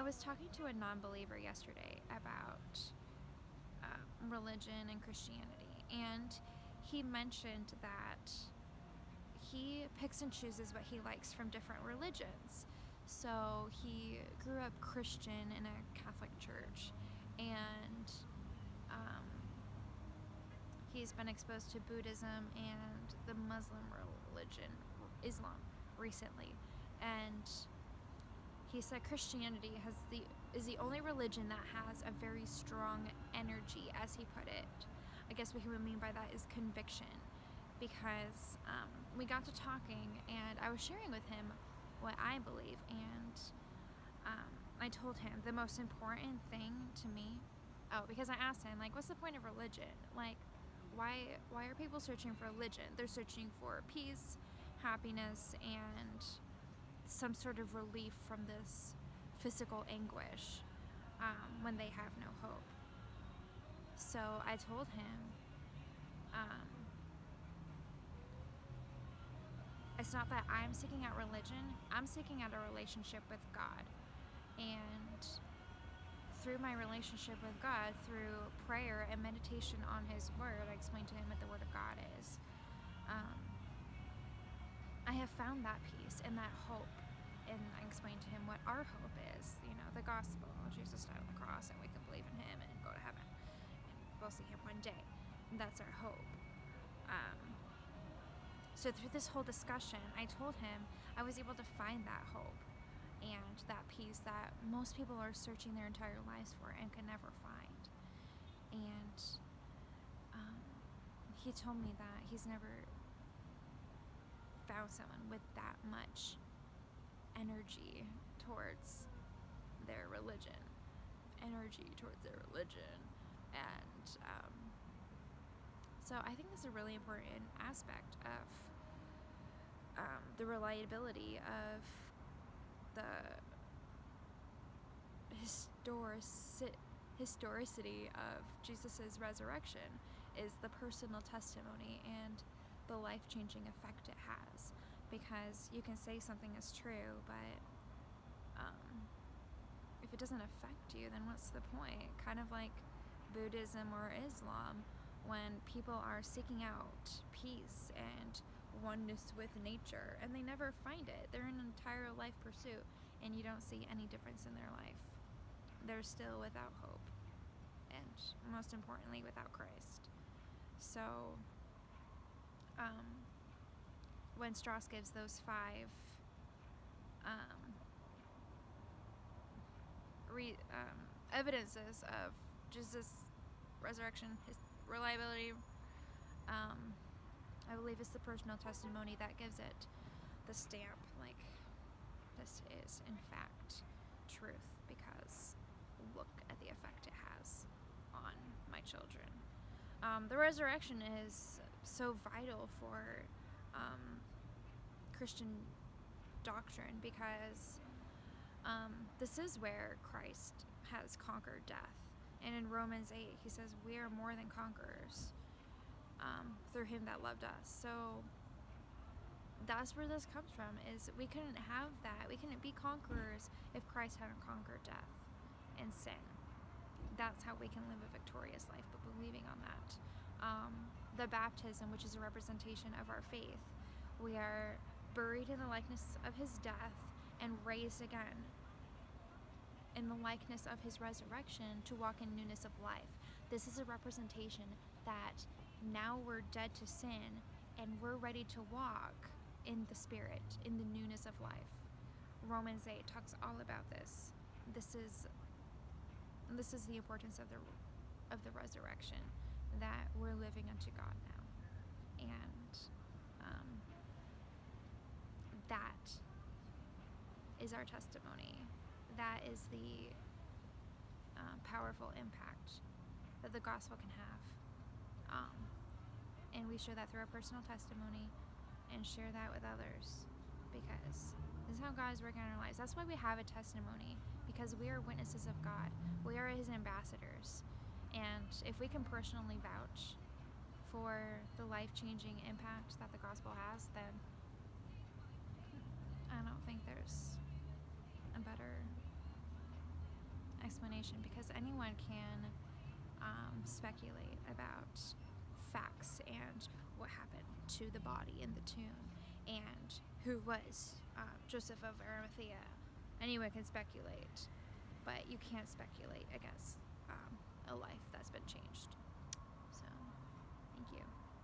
I was talking to a non-believer yesterday about religion and Christianity, and he mentioned that he picks and chooses what he likes from different religions. So he grew up Christian in a Catholic church, and he's been exposed to Buddhism and the Muslim religion, Islam, recently. And he said Christianity is the only religion that has a very strong energy, as he put it. I guess what he would mean by that is conviction, because we got to talking, and I was sharing with him what I believe, and I told him the most important thing to me. Oh, because I asked him, like, what's the point of religion? Like, why are people searching for religion? They're searching for peace, happiness, and some sort of relief from this physical anguish when they have no hope. So I told him, it's not that I'm seeking out religion, I'm seeking out a relationship with God. And through my relationship with God, through prayer and meditation on His Word, I explained to him what the Word of God is. I have found that peace and that hope. And I explained to him what our hope is, the gospel. Jesus died on the cross, and we can believe in Him and go to heaven. And we'll see Him one day. And that's our hope. So through this whole discussion, I told him I was able to find that hope and that peace that most people are searching their entire lives for and can never find. And he told me that he's never found someone with that much energy towards their religion. And so I think that's a really important aspect of the reliability of the historicity of Jesus' resurrection is the personal testimony and the life-changing effect it has. Because you can say something is true, but if it doesn't affect you, then what's the point? Kind of like Buddhism or Islam, when people are seeking out peace and oneness with nature, and they never find it. They're in an entire life pursuit, and you don't see any difference in their life. They're still without hope, and most importantly, without Christ. So, when Strauss gives those 5 evidences of Jesus' resurrection, His reliability, I believe it's the personal testimony that gives it the stamp, like, this is in fact truth, because look at the effect it has on my children. The resurrection is so vital for Christian doctrine, because this is where Christ has conquered death. And in Romans 8, he says, we are more than conquerors through Him that loved us. So that's where this comes from, is we couldn't have that. We couldn't be conquerors if Christ hadn't conquered death and sin. That's how we can live a victorious life, but believing on that. The baptism, which is a representation of our faith. We are buried in the likeness of His death and raised again in the likeness of His resurrection to walk in newness of life. This is a representation that now we're dead to sin and we're ready to walk in the Spirit, in the newness of life. Romans 8 talks all about this. This is the importance of the resurrection, that we're living unto God now. And that is our testimony. That is the powerful impact that the gospel can have. And we share that through our personal testimony and share that with others, because this is how God is working in our lives. That's why we have a testimony, because we are witnesses of God. We are His ambassadors. And if we can personally vouch for the life-changing impact that the gospel has, then I don't think there's a better information, because anyone can speculate about facts and what happened to the body in the tomb and who was Joseph of Arimathea. Anyone can speculate, but you can't speculate against a life that's been changed. So, thank you.